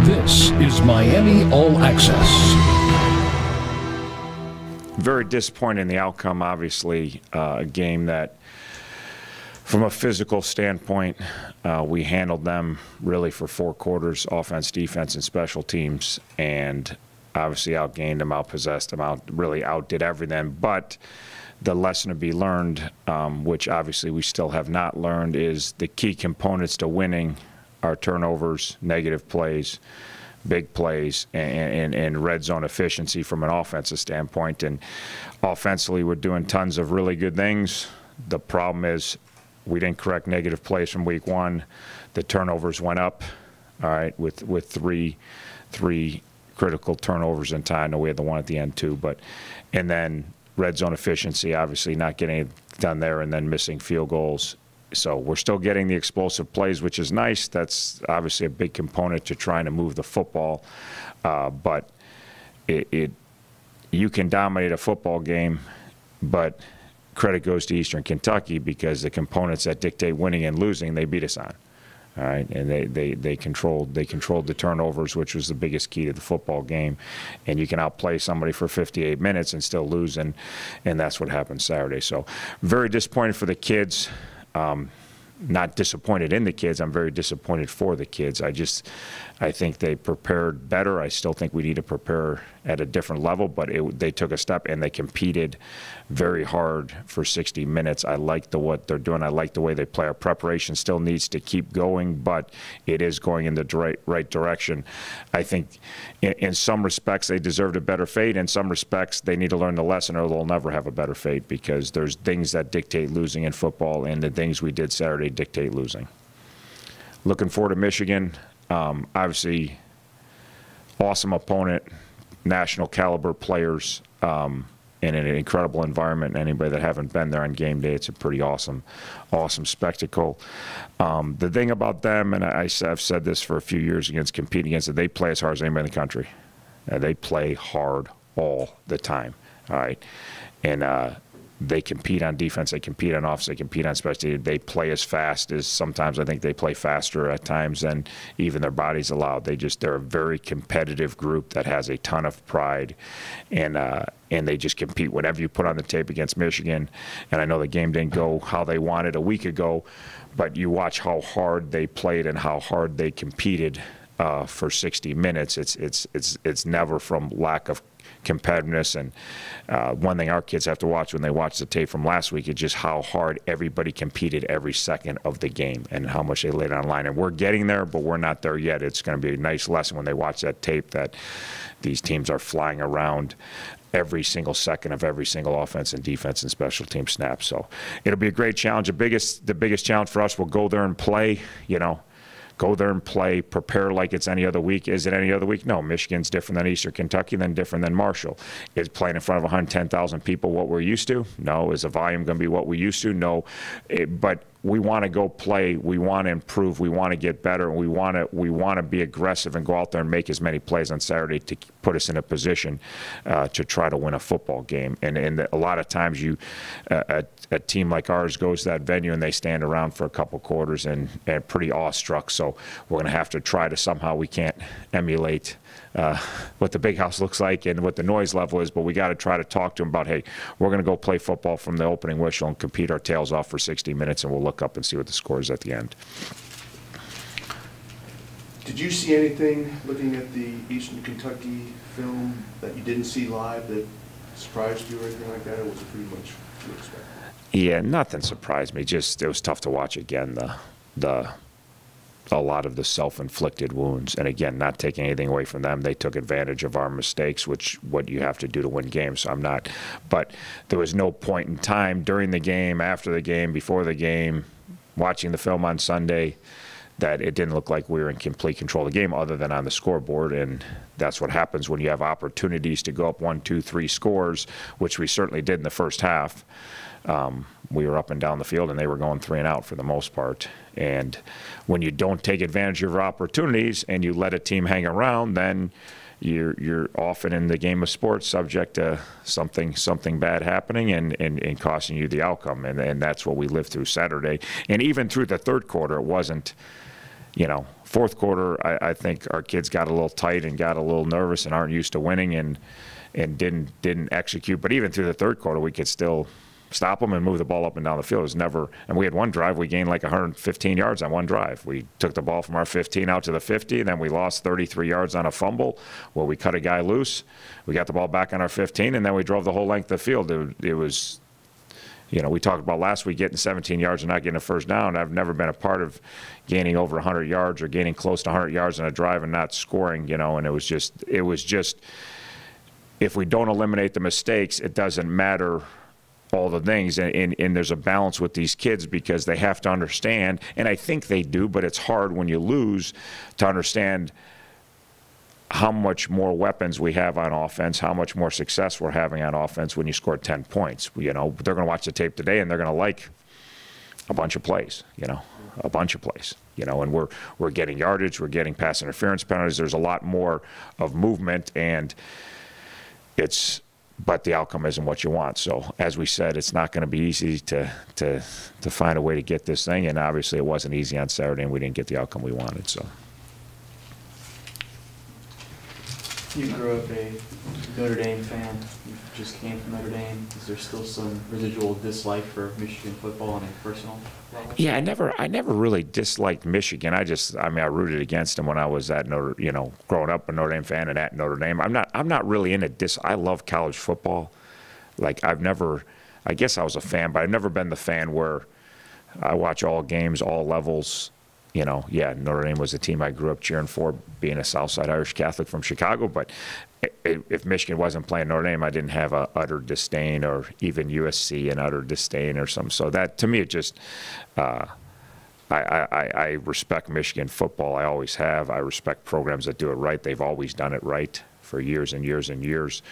This is Miami All Access. Very disappointed in the outcome, obviously. A game that, from a physical standpoint, we handled them really for 4 quarters, offense, defense, and special teams, and obviously outgained them, outpossessed them, really outdid everything. But the lesson to be learned, which obviously we still have not learned, is the key components to winning are turnovers, negative plays, big plays, and red zone efficiency from an offensive standpoint. And offensively, we're doing tons of really good things. The problem is we didn't correct negative plays from week 1. The turnovers went up, all right, with three critical turnovers in time. I know we had the one at the end too, and then red zone efficiency, obviously not getting it done there, and then missing field goals. So we're still getting the explosive plays, which is nice. That's obviously a big component to trying to move the football. But you can dominate a football game, but credit goes to Eastern Kentucky because the components that dictate winning and losing, they beat us on. All right, and they controlled the turnovers, which was the biggest key to the football game. And you can outplay somebody for 58 minutes and still lose, and that's what happened Saturday. So very disappointed for the kids. Not disappointed in the kids. I'm very disappointed for the kids. I think they prepared better. I still think we need to prepare at a different level, but they took a step and they competed very hard for 60 minutes. I like what they're doing. I like the way they play. Our preparation still needs to keep going, but it is going in the right direction. I think in some respects they deserved a better fate. In some respects they need to learn the lesson or they'll never have a better fate, because there's things that dictate losing in football, and the things we did Saturday dictate losing. Looking forward to Michigan. Obviously, awesome opponent, national caliber players, in an incredible environment. Anybody that haven't been there on game day, it's a pretty awesome spectacle. The thing about them, and I've said this for a few years competing against it, they play as hard as anybody in the country. They play hard all the time, all right? And they compete on defense, they compete on offense, they compete on special teams. They play as fast as, sometimes I think they play faster at times than even their bodies allow. They're a very competitive group that has a ton of pride, and they just compete. Whatever you put on the tape against Michigan, and I know the game didn't go how they wanted a week ago, but you watch how hard they played and how hard they competed for 60 minutes. It's never from lack of competitiveness. And one thing our kids have to watch when they watch the tape from last week is just how hard everybody competed every second of the game and how much they laid on line. And we're getting there, but we're not there yet. It's going to be a nice lesson when they watch that tape that these teams are flying around every single second of every single offense and defense and special team snap. So it'll be a great challenge. The biggest challenge for us will go there and play, go there and play, prepare like it's any other week. Is it any other week? No. Michigan's different than Eastern Kentucky, then different than Marshall. Is playing in front of 110,000 people what we're used to? No. Is the volume going to be what we used to? No. But we want to go play. We want to improve. We want to get better. And we want to be aggressive and go out there and make as many plays on Saturday to put us in a position to try to win a football game. And a lot of times a team like ours goes to that venue and they stand around for a couple quarters and pretty awestruck. So we're going to have to try to somehow, we can't emulate what the big house looks like and what the noise level is, but we got to try to talk to them about, hey, we're going to go play football from the opening whistle and compete our tails off for 60 minutes, and we'll look up and see what the score is at the end. Did you see anything looking at the Eastern Kentucky film that you didn't see live that surprised you or anything like that, or was it pretty much what you expected? Yeah, nothing surprised me. Just it was tough to watch again, a lot of the self-inflicted wounds. And again, not taking anything away from them. They took advantage of our mistakes, which what you have to do to win games. So I'm not, but there was no point in time during the game, after the game, before the game, watching the film on Sunday, that it didn't look like we were in complete control of the game other than on the scoreboard. And that's what happens when you have opportunities to go up 1, 2, 3 scores, which we certainly did in the first half. We were up and down the field, and they were going 3 and out for the most part. And when you don't take advantage of your opportunities and you let a team hang around, then you're often in the game of sports subject to something bad happening and costing you the outcome. And that's what we lived through Saturday. And even through the third quarter, it wasn't, Fourth quarter, I think our kids got a little tight and got a little nervous and aren't used to winning and didn't execute. But even through the third quarter, we could still stop them and move the ball up and down the field. It was never, and we had one drive, we gained like 115 yards on one drive. We took the ball from our 15 out to the 50, and then we lost 33 yards on a fumble where we cut a guy loose. We got the ball back on our 15, and then we drove the whole length of the field. It was, you know, we talked about last week getting 17 yards and not getting a first down. I've never been a part of gaining over 100 yards or gaining close to 100 yards on a drive and not scoring, you know, and it was just, if we don't eliminate the mistakes, it doesn't matter all the things, and there's a balance with these kids because they have to understand, and I think they do, but it's hard when you lose to understand how much more weapons we have on offense, how much more success we're having on offense when you score 10 points. You know, they're going to watch the tape today and they're going to like a bunch of plays, you know, a bunch of plays, you know, and we're getting yardage, we're getting pass interference penalties. There's a lot more of movement, and but the outcome isn't what you want. So as we said, it's not going to be easy to find a way to get this thing, and obviously it wasn't easy on Saturday, and we didn't get the outcome we wanted. So. You grew up a Notre Dame fan. You just came from Notre Dame. Is there still some residual dislike for Michigan football on a personal level? Yeah, I never really disliked Michigan. I rooted against them when I was at growing up a Notre Dame fan and at Notre Dame. I'm not really into I love college football. Like I guess I was a fan, but I've never been the fan where I watch all games, all levels. You know, yeah, Notre Dame was the team I grew up cheering for, being a Southside Irish Catholic from Chicago. But if Michigan wasn't playing Notre Dame, I didn't have a utter disdain, or even USC an utter disdain or something. So that, to me, it just, I respect Michigan football. I always have. I respect programs that do it right. They've always done it right for years and years and years.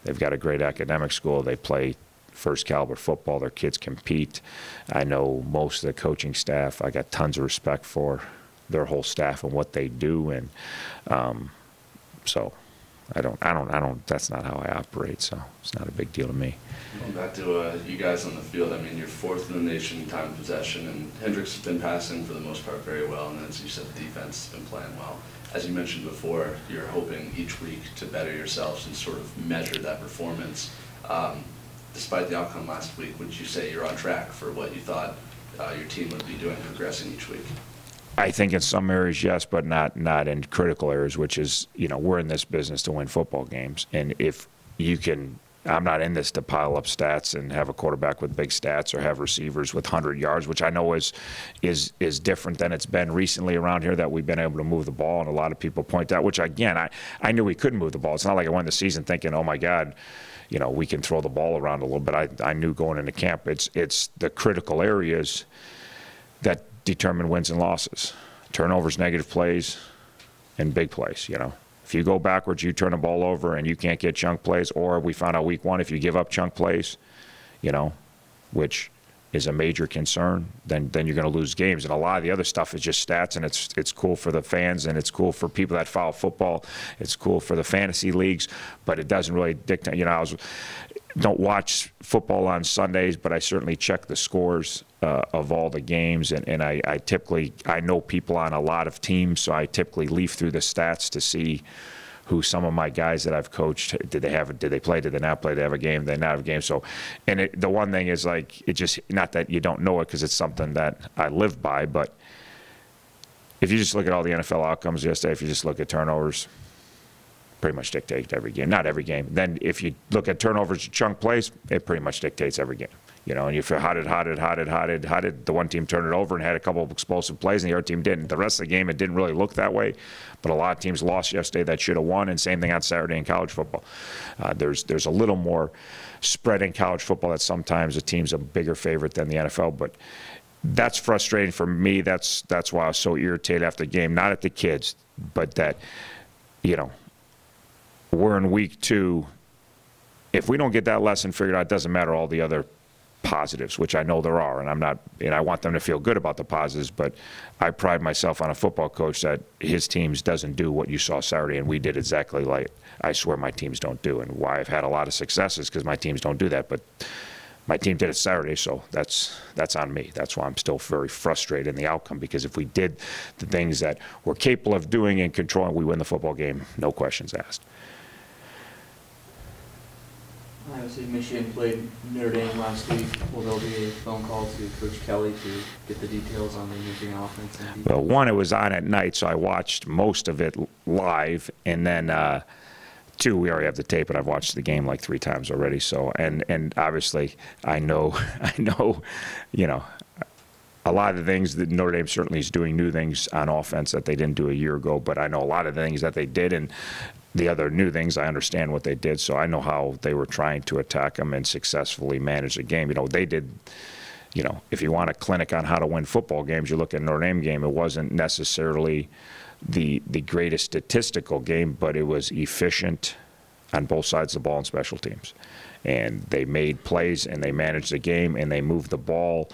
They've got a great academic school. They play first caliber football. Their kids compete. I know most of the coaching staff. I got tons of respect for their whole staff and what they do, and so I don't. That's not how I operate. So it's not a big deal to me. Going back to you guys on the field, I mean, you're fourth in the nation in time possession, and Hendricks has been passing for the most part very well, and as you said, the defense has been playing well. As you mentioned before, you're hoping each week to better yourselves and sort of measure that performance. Despite the outcome last week, would you say you're on track for what you thought your team would be doing, progressing each week? I think in some areas, yes, but not in critical areas, which is, you know, we're in this business to win football games. And if you can, I'm not in this to pile up stats and have a quarterback with big stats or have receivers with 100 yards, which I know is different than it's been recently around here, that we've been able to move the ball. And a lot of people point out, which again, I knew we couldn't move the ball. It's not like I went the season thinking, oh my God, you know, we can throw the ball around a little bit. I knew going into camp, it's the critical areas that determine wins and losses. Turnovers, negative plays, and big plays, you know. If you go backwards, you turn the ball over and you can't get chunk plays, or we found out week one, if you give up chunk plays, you know, which is a major concern, then you're going to lose games. And a lot of the other stuff is just stats, and it's cool for the fans, and it's cool for people that follow football. It's cool for the fantasy leagues, but it doesn't really dictate. You know, don't watch football on Sundays, but I certainly check the scores of all the games, and I know people on a lot of teams, so I typically leaf through the stats to see who some of my guys that I've coached, did they play, did they not play, did they have a game, did they not have a game. So, and the one thing is, like, it just, not that you don't know it because it's something that I live by, but if you just look at all the NFL outcomes yesterday, if you just look at turnovers, pretty much dictate every game. Not every game. Then if you look at turnovers and chunk plays, it pretty much dictates every game. You know, and you feel how did the one team turn it over and had a couple of explosive plays and the other team didn't. The rest of the game, it didn't really look that way. But a lot of teams lost yesterday that should have won, and same thing on Saturday in college football. There's a little more spread in college football that sometimes a team's a bigger favorite than the NFL. But that's frustrating for me. That's why I was so irritated after the game. Not at the kids, but that, you know, we're in week 2. If we don't get that lesson figured out, it doesn't matter all the other positives, which I know there are, and I want them to feel good about the positives, but I pride myself on a football coach that his teams doesn't do what you saw Saturday, and we did exactly like I swear my teams don't do, and why I've had a lot of successes because my teams don't do that. But My team did it Saturday, so that's on me. That's why I'm still very frustrated in the outcome, because if we did the things that we're capable of doing and controlling, we win the football game, no questions asked. Obviously, Michigan played Notre Dame last week. Will there be a phone call to Coach Kelly to get the details on the Michigan offense and defense? Well, one, it was on at night, so I watched most of it live, and then two, we already have the tape, and I've watched the game like 3 times already. So, and obviously, I know, you know, a lot of the things that Notre Dame certainly is doing new things on offense that they didn't do a year ago, but I know a lot of the things that they did, and the other new things, I understand what they did, so I know how they were trying to attack them and successfully manage the game. You know, they did, you know, if you want a clinic on how to win football games, you look at Notre Dame game, it wasn't necessarily the greatest statistical game, but it was efficient on both sides of the ball and special teams. And they made plays, and they managed the game, and they moved the ball.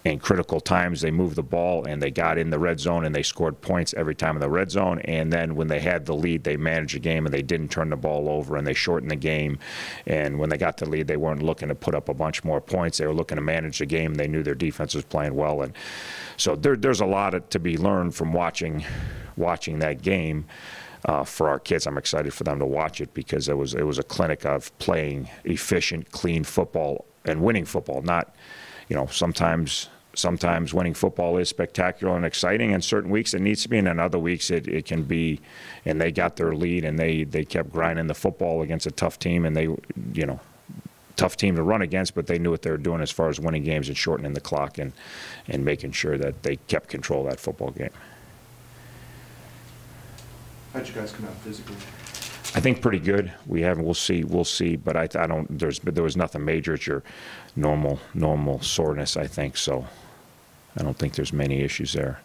In critical times, they moved the ball, and they got in the red zone, and they scored points every time in the red zone. And then when they had the lead, they managed the game, and they didn't turn the ball over, and they shortened the game. And when they got the lead, they weren't looking to put up a bunch more points. They were looking to manage the game. They knew their defense was playing well. And so there's a lot to be learned from watching that game. For our kids, I'm excited for them to watch it, because it was a clinic of playing efficient, clean football and winning football. Not, you know, sometimes winning football is spectacular and exciting, and certain weeks it needs to be, and then other weeks it can be. And they got their lead, and they kept grinding the football against a tough team, and they, you know, tough team to run against, but they knew what they were doing as far as winning games and shortening the clock and making sure that they kept control of that football game. How'd you guys come out physically? I think pretty good. We'll see. But I don't. There was nothing major. It's your normal soreness, I think. So I don't think there's many issues there.